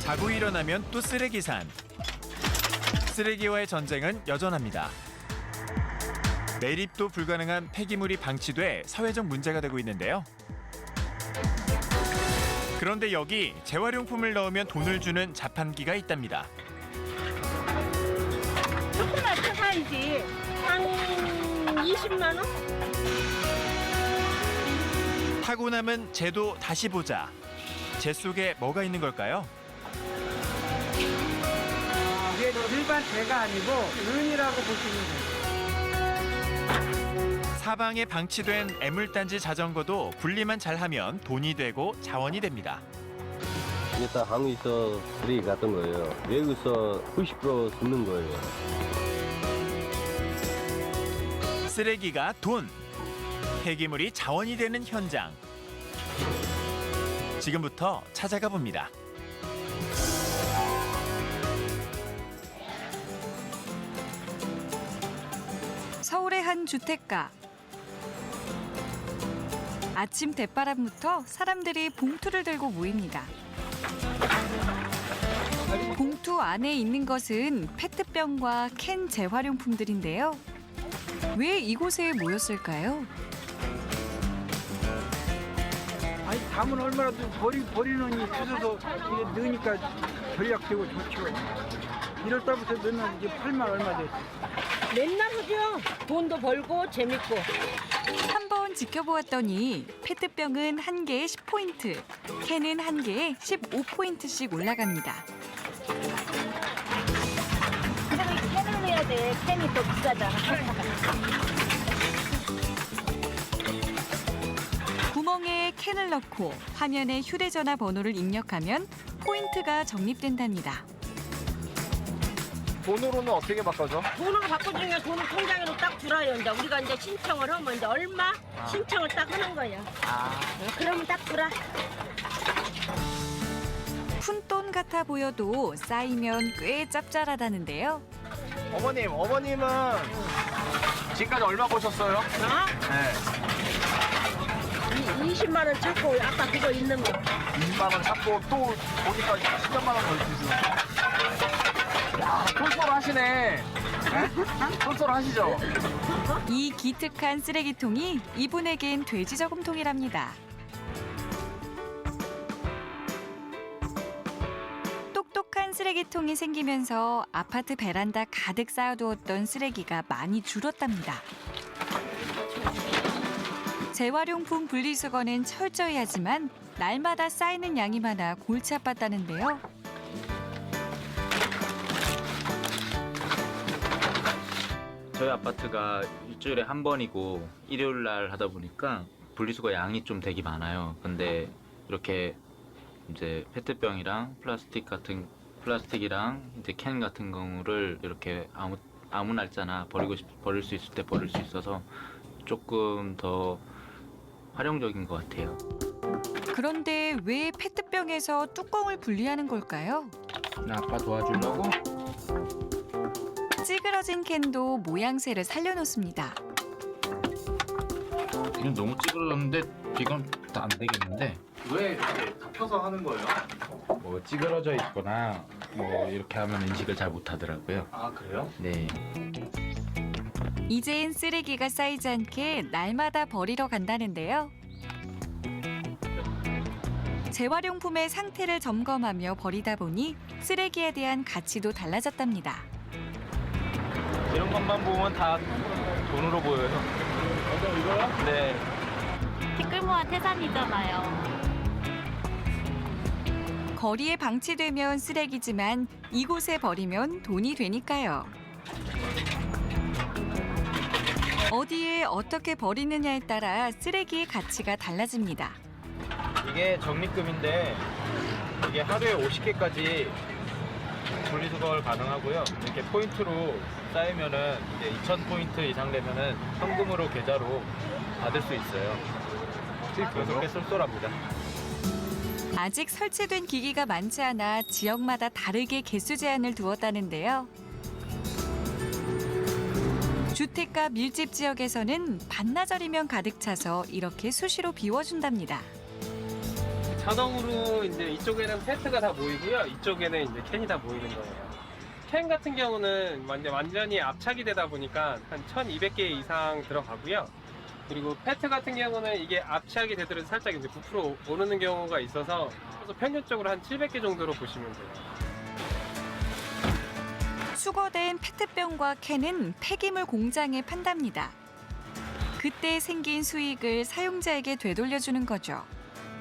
자고 일어나면 또 쓰레기산. 쓰레기와의 전쟁은 여전합니다. 매립도 불가능한 폐기물이 방치돼 사회적 문제가 되고 있는데요. 그런데 여기 재활용품을 넣으면 돈을 주는 자판기가 있답니다. 조그맣게 사야지. 한 20만 원? 타고 남은 재도 다시 보자. 재 속에 뭐가 있는 걸까요? 이게 일반 재가 아니고 은이라고 보시면 돼요. 사방에 방치된 애물단지 자전거도 분리만 잘하면 돈이 되고 자원이 됩니다. 일단 한국에서 쓰레기 같은 거예요. 외국에서 90% 쓰는 거예요. 쓰레기가 돈, 폐기물이 자원이 되는 현장. 지금부터 찾아가 봅니다. 서울의 한 주택가. 아침 대바람부터 사람들이 봉투를 들고 모입니다. 봉투 안에 있는 것은 페트병과 캔 재활용품들인데요. 왜 이곳에 모였을까요? 아니 담은 얼마라도 버리는 이 주소서 이게 넣으니까 전략되고 좋죠. 1월 달부터 넣으면 이제 8만 얼마 돼. 맨날 하죠. 돈도 벌고 재밌고. 한번 지켜보았더니 페트병은 한 개에 10포인트, 캔은 한 개에 15포인트씩 올라갑니다. 근데 캔을 내야 돼. 캔이 더 비싸잖아. 구멍에 캔을 넣고 화면에 휴대전화 번호를 입력하면 포인트가 적립된답니다. 돈으로는 어떻게 바꿔줘? 돈으로 바꿔주면 돈을 통장으로 딱 들어요. 이제 우리가 이제 신청을 하면 이제 얼마 신청을 딱 하는 거예요. 그러면 딱 들어. 푼돈 같아 보여도 쌓이면 꽤 짭짤하다는데요. 어머님은 지금까지 얼마 버셨어요? 나? 네. 20만 원 찾고 아까 그거 있는 거. 20만 원 찾고 또 보니까 10몇만 원 더 주시죠. 야, 쏠쏠 하시네. 쏠쏠 하시죠? 이 기특한 쓰레기통이 이분에겐 돼지 저금통이랍니다. 똑똑한 쓰레기통이 생기면서 아파트 베란다 가득 쌓아두었던 쓰레기가 많이 줄었답니다. 재활용품 분리수거는 철저히 하지만 날마다 쌓이는 양이 많아 골치 아팠다는데요. 저희 아파트가 일주일에 한 번이고 일요일 날 하다 보니까 분리수거 양이 좀 되게 많아요. 근데 이렇게 이제 페트병이랑 플라스틱이랑 이제 캔 같은 경우를 이렇게 아무 날짜나 버릴 수 있을 때 버릴 수 있어서 조금 더 활용적인 것 같아요. 그런데 왜 페트병에서 뚜껑을 분리하는 걸까요? 아빠 도와주려고? 찌그러진 캔도 모양새를 살려놓습니다. 이건 너무 찌그러졌는데 이건 다 안 되겠는데? 왜 이렇게 덮여서 하는 거예요? 뭐 찌그러져 있거나 뭐 이렇게 하면 인식을 잘 못하더라고요. 아, 그래요? 네. 이젠 쓰레기가 쌓이지 않게 날마다 버리러 간다는데요. 재활용품의 상태를 점검하며 버리다 보니 쓰레기에 대한 가치도 달라졌답니다. 이런 것만 보면 다 돈으로 보여요. 이거요? 네. 티끌모아 태산이잖아요. 거리에 방치되면 쓰레기지만 이곳에 버리면 돈이 되니까요. 어디에 어떻게 버리느냐에 따라 쓰레기의 가치가 달라집니다. 이게 적립금인데 이게 하루에 50개까지 분리수거를 가능하고요. 이렇게 포인트로 쌓이면은 이제 2,000포인트 이상 되면은 현금으로 계좌로 받을 수 있어요. 그래서 꽤 쏠쏠합니다. 아직 설치된 기기가 많지 않아 지역마다 다르게 개수 제한을 두었다는데요. 주택가 밀집 지역에서는 반나절이면 가득 차서 이렇게 수시로 비워준답니다. 자동으로 이제 이쪽에는 페트가 다 모이고요. 이쪽에는 이제 캔이 다 모이는 거예요. 캔 같은 경우는 완전히 압착이 되다 보니까 한 1200개 이상 들어가고요. 그리고 페트 같은 경우는 이게 압착이 되더라도 살짝 이제 부풀어 오르는 경우가 있어서 그래서 평균적으로 한 700개 정도로 보시면 돼요. 수거된 페트병과 캔은 폐기물 공장에 판답니다. 그때 생긴 수익을 사용자에게 되돌려주는 거죠.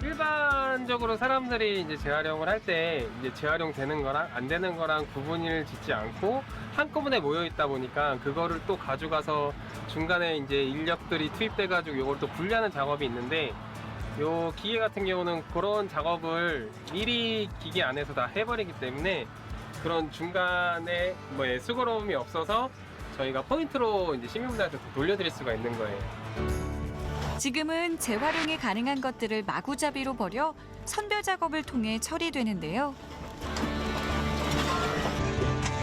일반적으로 사람들이 이제 재활용을 할 때 이제 재활용 되는 거랑 안 되는 거랑 구분을 짓지 않고 한꺼번에 모여 있다 보니까 그거를 또 가져가서 중간에 이제 인력들이 투입돼 가지고 이걸 또 분리하는 작업이 있는데 요 기계 같은 경우는 그런 작업을 미리 기계 안에서 다 해버리기 때문에 그런 중간에 수고로움이 없어서 저희가 포인트로 이제 시민분들한테 돌려드릴 수가 있는 거예요. 지금은 재활용이 가능한 것들을 마구잡이로 버려 선별 작업을 통해 처리되는데요.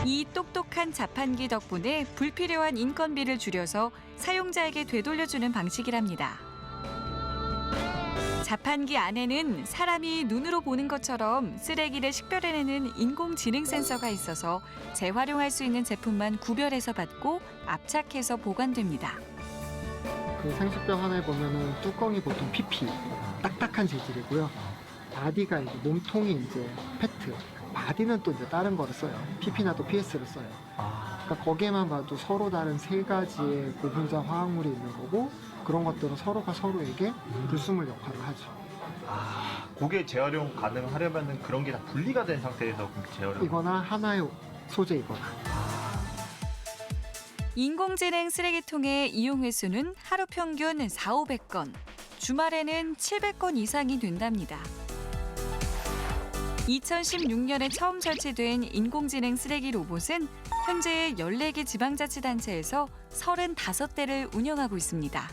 이 똑똑한 자판기 덕분에 불필요한 인건비를 줄여서 사용자에게 되돌려주는 방식이랍니다. 자판기 안에는 사람이 눈으로 보는 것처럼 쓰레기를 식별해내는 인공지능 센서가 있어서 재활용할 수 있는 제품만 구별해서 받고 압착해서 보관됩니다. 그 생수병 하나에 보면은 뚜껑이 보통 PP, 딱딱한 재질이고요. 바디가 이제 몸통이 이제 페트, 바디는 또 이제 다른 거를 써요. PP나 또 PS를 써요. 그러니까 거기에만 봐도 서로 다른 세 가지의 고분자 화학물이 있는 거고 그런 것들은 서로가 서로에게 불순물 역할을 하죠. 고게 재활용 가능하려면 그런 게 다 분리가 된 상태에서 재활용. 이거나 하나의 소재이거나. 인공지능 쓰레기통의 이용 횟수는 하루 평균 400~500건, 주말에는 700건 이상이 된답니다. 2016년에 처음 설치된 인공지능 쓰레기 로봇은 현재 14개 지방자치단체에서 35대를 운영하고 있습니다.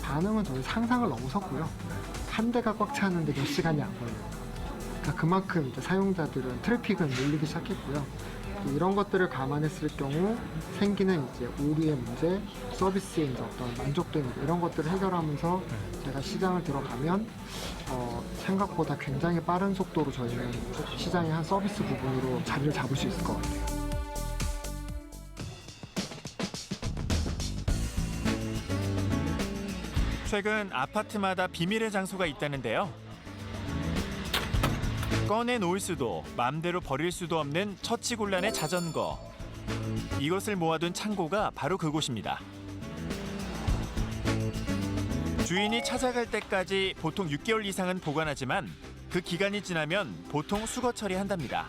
반응은 저희 상상을 넘어섰고요. 한 대가 꽉 차는데 몇 시간이 안 걸려요. 그러니까 그만큼 이제 사용자들은 트래픽은 밀리기 시작했고요. 이런 것들을 감안했을 경우 생기는 이제 오류의 문제, 서비스의 이제 어떤 만족도 문제 이런 것들을 해결하면서 제가 시장을 들어가면 생각보다 굉장히 빠른 속도로 저희는 시장의 한 서비스 부분으로 자리를 잡을 수 있을 것 같아요. 최근 아파트마다 비밀의 장소가 있다는데요. 꺼내 놓을 수도 맘대로 버릴 수도 없는 처치곤란의 자전거. 이것을 모아둔 창고가 바로 그곳입니다. 주인이 찾아갈 때까지 보통 6개월 이상은 보관하지만 그 기간이 지나면 보통 수거 처리한답니다.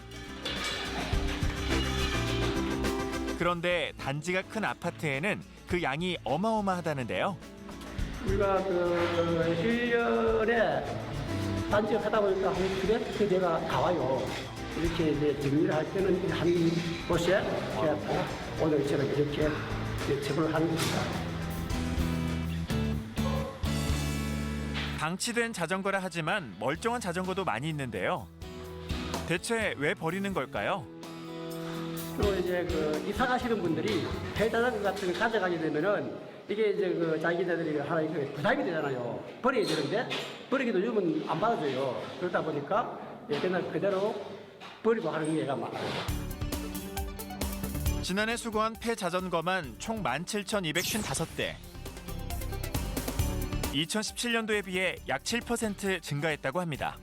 그런데 단지가 큰 아파트에는 그 양이 어마어마하다는데요. 우리가 1년에 단지를 하다 보니까 한 200개 대가 다 와요. 이렇게 이제 정리를 할 때는 한 곳에 오늘처럼 이렇게 처분을 하는 겁니다. 방치된 자전거라 하지만 멀쩡한 자전거도 많이 있는데요. 대체 왜 버리는 걸까요? 주로 이제 이사 가시는 분들이 폐자전거 같은 거 가져가게 되면은 이게 이제 자기네들이 하나 부담이 되잖아요. 버려야 되는데 버리기도 요즘은 안 받아줘요. 그러다 보니까 그날 그대로 버리고 하는 게가 많아요. 지난해 수거한 폐자전거만 총 17,255대. 2017년도에 비해 약 7% 증가했다고 합니다.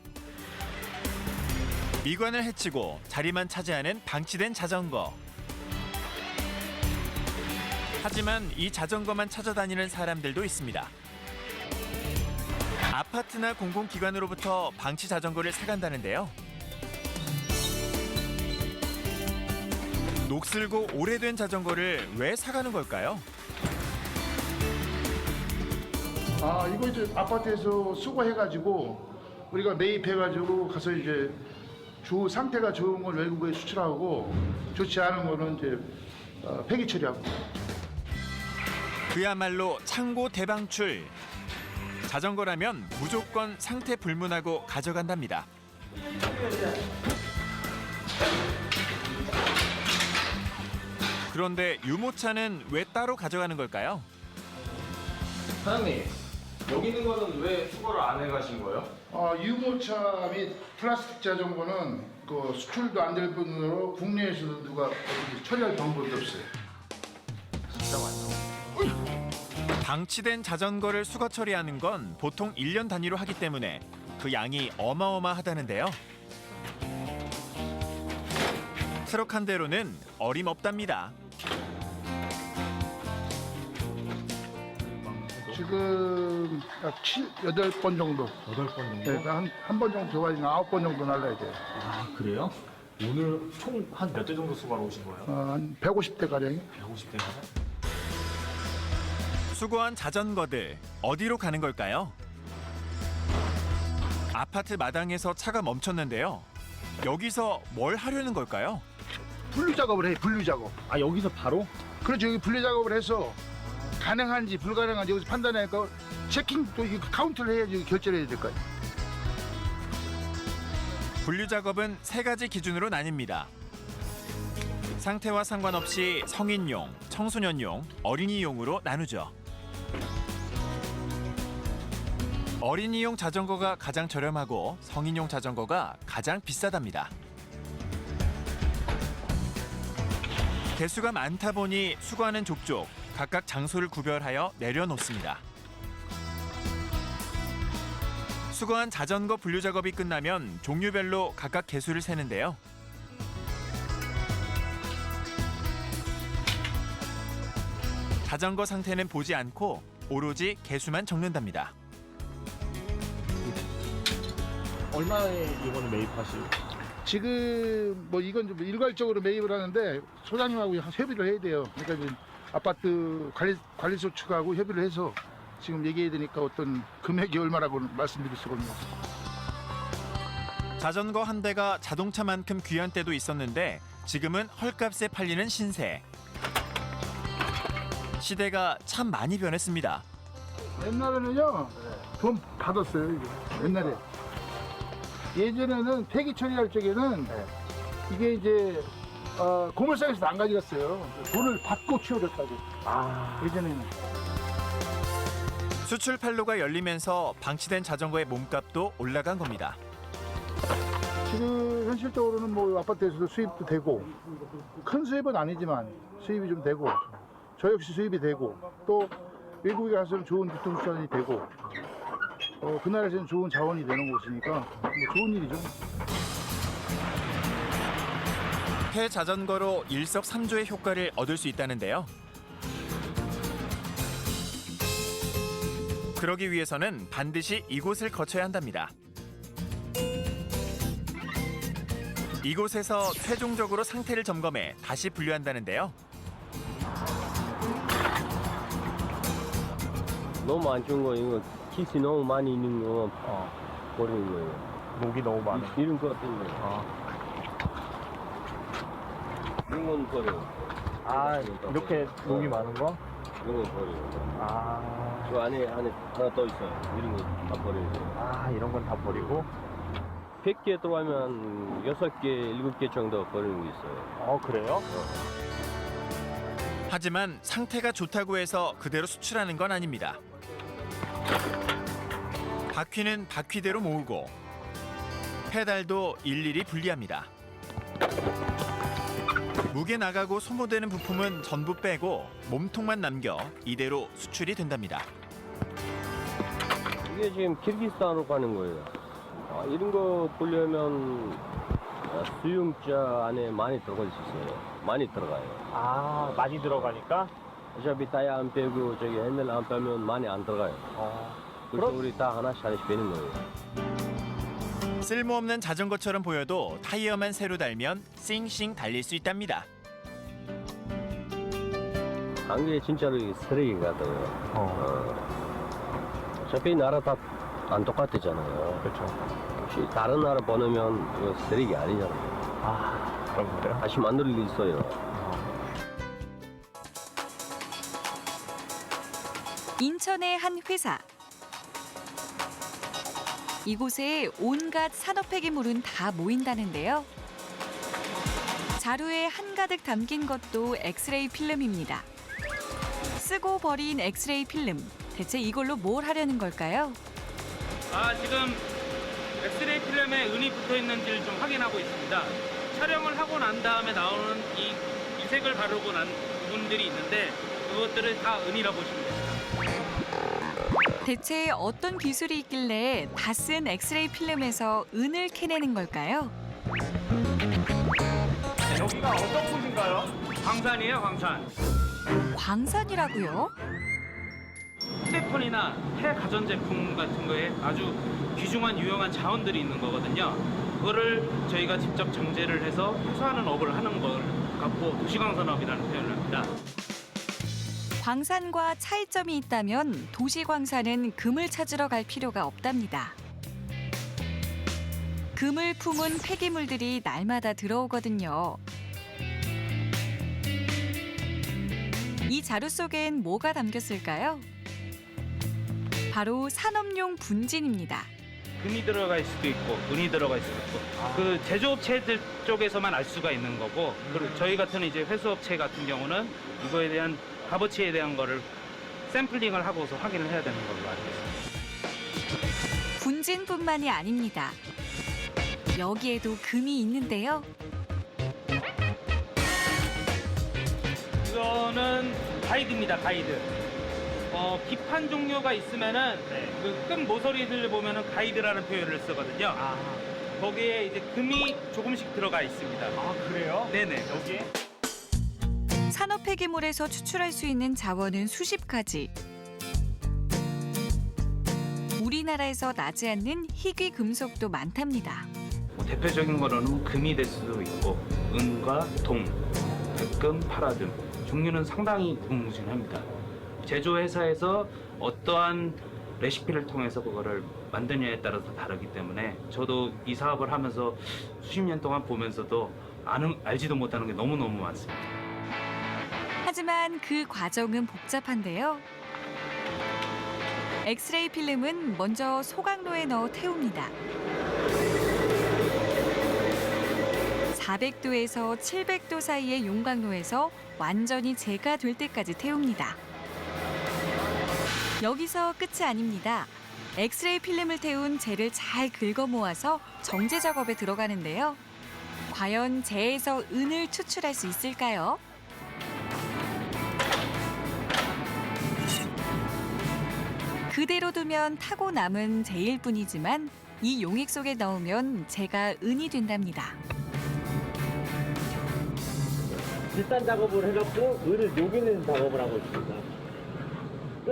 미관을 해치고 자리만 차지하는 방치된 자전거. 하지만 이 자전거만 찾아다니는 사람들도 있습니다. 아파트나 공공기관으로부터 방치 자전거를 사간다는데요. 녹슬고 오래된 자전거를 왜 사가는 걸까요? 이거 이제 아파트에서 수거해가지고 우리가 매입해가지고 가서 이제 상태가 좋은 걸 외국에 수출하고 좋지 않은 거는 이제 폐기 처리하고. 그야말로 창고 대방출. 자전거라면 무조건 상태 불문하고 가져간답니다. 그런데 유모차는 왜 따로 가져가는 걸까요? 사장님, 여기 있는 거는 왜 수거를 안 해가신 거예요? 유모차 및 플라스틱 자전거는 그 수출도 안 될 뿐더러 국내에서도 누가 어떻게 처리할 방법이 없어요. 진짜 많죠. 방치된 자전거를 수거 처리하는 건 보통 1년 단위로 하기 때문에 그 양이 어마어마하다는데요. 트럭 한 대로는 어림없답니다. 지금 약 8번 정도. 8번 정도? 네, 한 번 정도 더 가지고 9번 정도 날라야 돼요. 아, 그래요? 오늘 총 한 몇 대 정도 수거하러 오신 거예요? 한 150대 가량이. 150대 가량? 수거한 자전거들 어디로 가는 걸까요? 아파트 마당에서 차가 멈췄는데요. 여기서 뭘 하려는 걸까요? 분류 작업을 해, 분류 작업. 아, 여기서 바로? 그렇죠. 여기 분류 작업을 해서 가능한지 불가능한지 여기서 판단하니까 체킹 또 카운트를 해야지 결제를 해야 될 거 아니에요. 분류 작업은 3가지 기준으로 나뉩니다. 상태와 상관없이 성인용, 청소년용, 어린이용으로 나누죠. 어린이용 자전거가 가장 저렴하고 성인용 자전거가 가장 비싸답니다. 개수가 많다 보니 수거하는 족족 각각 장소를 구별하여 내려놓습니다. 수거한 자전거 분류 작업이 끝나면 종류별로 각각 개수를 세는데요. 자전거 상태는 보지 않고 오로지 개수만 적는답니다. 얼마에 이거는 매입하실? 지금 뭐 이건 좀 일괄적으로 매입을 하는데 소장님하고 협의를 해야 돼요. 그러니까 이제 아파트 관리소 측하고 협의를 해서 지금 얘기해야 되니까 어떤 금액이 얼마라고 말씀드릴 수가 없네요. 자전거 한 대가 자동차만큼 귀한 때도 있었는데 지금은 헐값에 팔리는 신세. 시대가 참 많이 변했습니다. 옛날에는요 돈 받았어요. 이거. 옛날에 예전에는 폐기 처리할 적에는 이게 이제 고물상에서 안 가져갔어요. 돈을 받고 치워줬다고. 예전에는. 수출 판로가 열리면서 방치된 자전거의 몸값도 올라간 겁니다. 지금 현실적으로는 뭐 아파트에서도 수입도 되고 큰 수입은 아니지만 수입이 좀 되고 저 역시 수입이 되고 또 외국에 가서는 좋은 교통수단이 되고 그 나라에서는 좋은 자원이 되는 곳이니까 뭐 좋은 일이죠. 폐자전거로 일석삼조의 효과를 얻을 수 있다는데요. 그러기 위해서는 반드시 이곳을 거쳐야 한답니다. 이곳에서 최종적으로 상태를 점검해 다시 분류한다는데요. 너무 안 좋은 거 이거 기스 너무 많이 있는 거 버리는 거예요. 녹이 너무 많아. 이런 거 때문에. 이런 건 버려요. 아, 이렇게 녹이 많은 거? 이런 건 버려요. 저 안에 하나 더 있어요. 이런 거 다 버려요. 이런 건 다 버리고? 100개 들어가면 6개, 7개 정도 버리는 게 있어요. 그래요? 하지만 상태가 좋다고 해서 그대로 수출하는 건 아닙니다. 바퀴는 바퀴대로 모으고 페달도 일일이 분리합니다. 무게 나가고 소모되는 부품은 전부 빼고 몸통만 남겨 이대로 수출이 된답니다. 이게 지금 키르기스탄으로 가는 거예요. 이런 거 보려면 수용자 안에 많이 들어갈 수 있어요. 많이 들어가요. 많이 들어가니까? 어차피 타이어 안 빼고 저기 핸들 안 빼면 많이 안 들어가요. 그래서 우리 다 하나씩 빼는 거예요. 쓸모없는 자전거처럼 보여도 타이어만 새로 달면 싱싱 달릴 수 있답니다. 한국에 진짜로 쓰레기 같아요. 어차피 나라 다 안 똑같잖아요. 그렇죠. 혹시 다른 나라 보내면 이거 쓰레기 아니잖아요. 그런 거요? 다시 만들 수 있어요. 인천의 한 회사. 이곳에 온갖 산업 폐기물은 다 모인다는데요. 자루에 한가득 담긴 것도 엑스레이 필름입니다. 쓰고 버린 엑스레이 필름, 대체 이걸로 뭘 하려는 걸까요? 지금 엑스레이 필름에 은이 붙어 있는지를 좀 확인하고 있습니다. 촬영을 하고 난 다음에 나오는 이 색을 바르고 난 부분들이 있는데 그것들을 다 은이라 보시면 됩니다. 대체 어떤 기술이 있길래 다 쓴 엑스레이 필름에서 은을 캐내는 걸까요? 여기가 어떤 곳인가요? 광산이에요, 광산. 광산이라고요? 휴대폰이나 폐 가전제품 같은 거에 아주 귀중한 유용한 자원들이 있는 거거든요. 그거를 저희가 직접 정제를 해서 회수하는 업을 하는 걸 갖고 도시광산업이라는 표현을 합니다. 광산과 차이점이 있다면 도시광산은 금을 찾으러 갈 필요가 없답니다. 금을 품은 폐기물들이 날마다 들어오거든요. 이 자루 속엔 뭐가 담겼을까요? 바로 산업용 분진입니다. 금이 들어갈 수도 있고 은이 들어갈 수도 있고 그 제조업체들 쪽에서만 알 수가 있는 거고 그리고 저희 같은 이제 회수업체 같은 경우는 이거에 대한 값어치에 대한 거를 샘플링을 하고서 확인을 해야 되는 걸로 알고 있습니다. 분진뿐만이 아닙니다. 여기에도 금이 있는데요. 이거는 가이드입니다, 가이드. 기판 종류가 있으면은 그 끈 모서리들 보면은 가이드라는 표현을 쓰거든요. 거기에 이제 금이 조금씩 들어가 있습니다. 그래요? 네네. 여기에? 산업 폐기물에서 추출할 수 있는 자원은 수십 가지. 우리나라에서 나지 않는 희귀 금속도 많답니다. 대표적인 거로는 금이 될 수도 있고 은과 동, 백금, 파라등 종류는 상당히 무궁무진합니다. 제조회사에서 어떠한 레시피를 통해서 그거를 만드냐에 따라서 다르기 때문에 저도 이 사업을 하면서 수십 년 동안 보면서도 알지도 못하는 게 너무너무 많습니다. 하지만 그 과정은 복잡한데요. 엑스레이 필름은 먼저 소각로에 넣어 태웁니다. 400도에서 700도 사이의 용광로에서 완전히 재가 될 때까지 태웁니다. 여기서 끝이 아닙니다. 엑스레이 필름을 태운 재를 잘 긁어 모아서 정제 작업에 들어가는데요. 과연 재에서 은을 추출할 수 있을까요? 그대로 두면 타고 남은 재일 뿐이지만 이 용액 속에 넣으면 재가 은이 된답니다. 비싼 작업을 해갖고 은을 녹이는 작업을 하고 있습니다.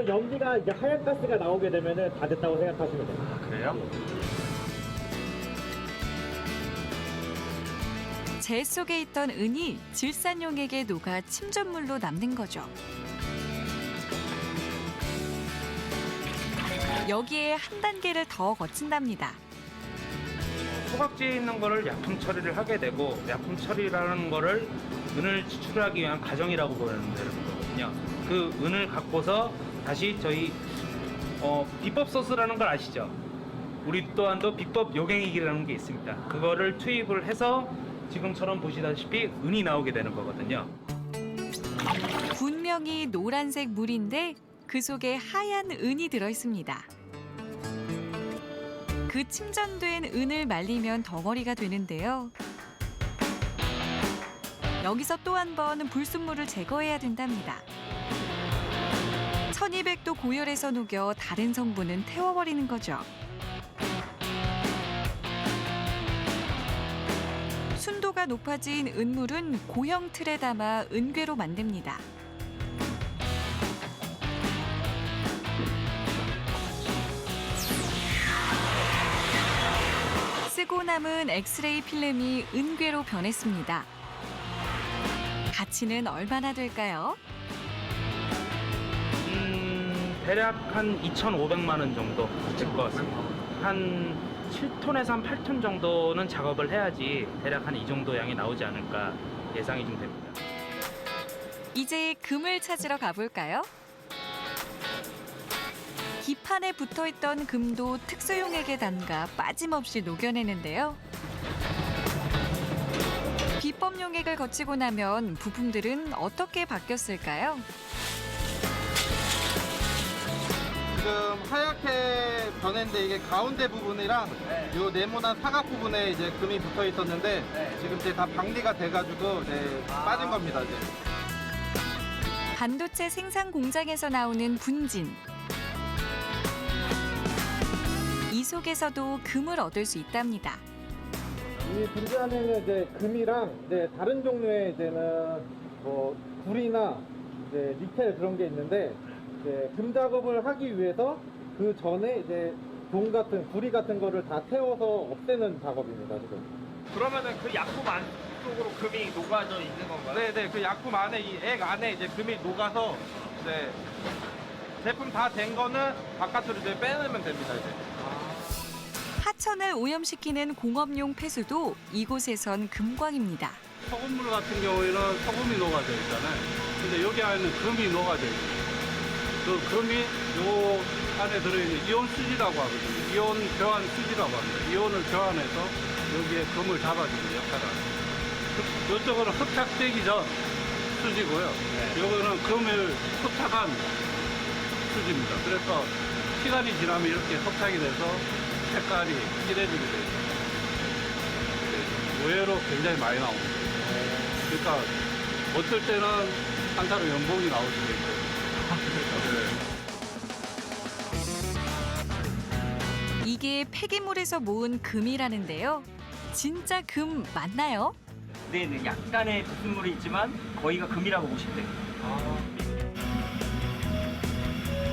연기가 이제 하얀 가스가 나오게 되면은 다 됐다고 생각하시면 됩니다. 그래요? 재 속에 있던 은이 질산 용액에 녹아 침전물로 남는 거죠. 여기에 한 단계를 더 거친답니다. 소각지에 있는 거를 약품 처리를 하게 되고 약품 처리라는 거를 은을 추출하기 위한 과정이라고 보면 되는 거거든요. 그 은을 갖고서 다시 저희 비법 소스라는 걸 아시죠? 우리 또한도 비법 요갱액이라는 게 있습니다. 그거를 투입을 해서 지금처럼 보시다시피 은이 나오게 되는 거거든요. 분명히 노란색 물인데 그 속에 하얀 은이 들어있습니다. 그 침전된 은을 말리면 덩어리가 되는데요. 여기서 또 한 번 불순물을 제거해야 된답니다. 1200도 고열에서 녹여 다른 성분은 태워버리는 거죠. 순도가 높아진 은물은 고형 틀에 담아 은괴로 만듭니다. 쓰고 남은 엑스레이 필름이 은괴로 변했습니다. 가치는 얼마나 될까요? 대략 한 2,500만 원 정도 될 것 같습니다. 한 7톤에서 한 8톤 정도는 작업을 해야지 대략 한 이 정도 양이 나오지 않을까 예상이 좀 됩니다. 이제 금을 찾으러 가볼까요? 기판에 붙어있던 금도 특수용액에 담가 빠짐없이 녹여내는데요. 비법 용액을 거치고 나면 부품들은 어떻게 바뀌었을까요? 지금 하얗게 변했는데 이게 가운데 부분이랑 요 네모난 사각 부분에 이제 금이 붙어 있었는데 지금 이제 다 방리가 돼가지고 빠진 겁니다. 이제. 반도체 생산 공장에서 나오는 분진. 이 속에서도 금을 얻을 수 있답니다. 이 분진 안에는 이제 금이랑 이제 다른 종류의 이제는 뭐 구리나 이제 니켈 그런 게 있는데 이제 금 작업을 하기 위해서 그 전에 이제 돈 같은 구리 같은 거를 다 태워서 없애는 작업입니다 지금. 그러면은 그 약품 안쪽으로 금이 녹아져 있는 건가요? 네네 그 약품 안에 이 액 안에 이제 금이 녹아서 이제 제품 다 된 거는 바깥으로 이제 빼내면 됩니다 이제. 하천을 오염시키는 공업용 폐수도 이곳에선 금광입니다. 소금물 같은 경우에는 소금이 녹아져 있잖아요. 근데 여기 안에는 금이 녹아져 있어요. 그 금이 요 안에 들어있는 이온 수지라고 하거든요. 이온 교환 수지라고 합니다. 이온을 교환해서 여기에 금을 잡아주는 역할을 합니다. 이쪽은 흡착되기 전 수지고요. 요거는 금을 흡착한 수지입니다. 그래서 시간이 지나면 이렇게 흡착이 돼서 색깔이 진해지게 돼요. 의외로 굉장히 많이 나옵니다. 그러니까 어떨 때는 한타로 연봉이 나올 수도 있고. 이게 폐기물에서 모은 금이라는데요. 진짜 금 맞나요? 네, 약간의 불순물이 있지만 거의가 금이라고 보시면 돼요.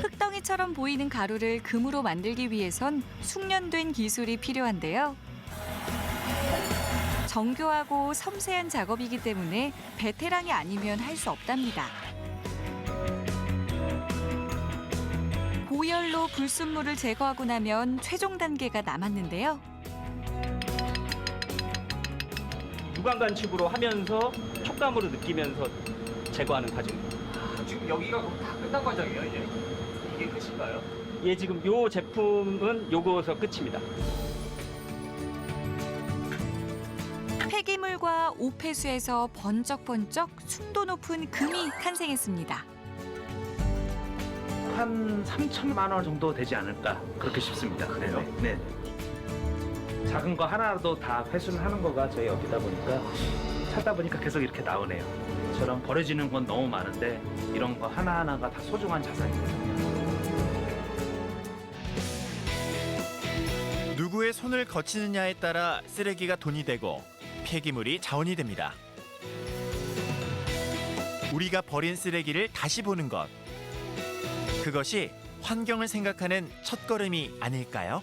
흙덩이처럼 보이는 가루를 금으로 만들기 위해선 숙련된 기술이 필요한데요. 정교하고 섬세한 작업이기 때문에 베테랑이 아니면 할 수 없답니다. 고열로 불순물을 제거하고 나면 최종 단계가 남았는데요. 무광관측으로 하면서 촉감으로 느끼면서 제거하는 과정입니다. 지금 여기가 다 끝난 과정이에요, 이제? 이게 끝인가요? 예, 지금 요 제품은 요거서 끝입니다. 폐기물과 오폐수에서 번쩍번쩍 순도 높은 금이 탄생했습니다. 한 3천만 원 정도 되지 않을까 그렇게 싶습니다. 그래요? 네. 작은 거 하나라도 다 회수를 하는 거가 저희 업이다 보니까 찾다 보니까 계속 이렇게 나오네요. 저런 버려지는 건 너무 많은데 이런 거 하나하나가 다 소중한 자산입니다. 누구의 손을 거치느냐에 따라 쓰레기가 돈이 되고 폐기물이 자원이 됩니다. 우리가 버린 쓰레기를 다시 보는 것. 그것이 환경을 생각하는 첫걸음이 아닐까요?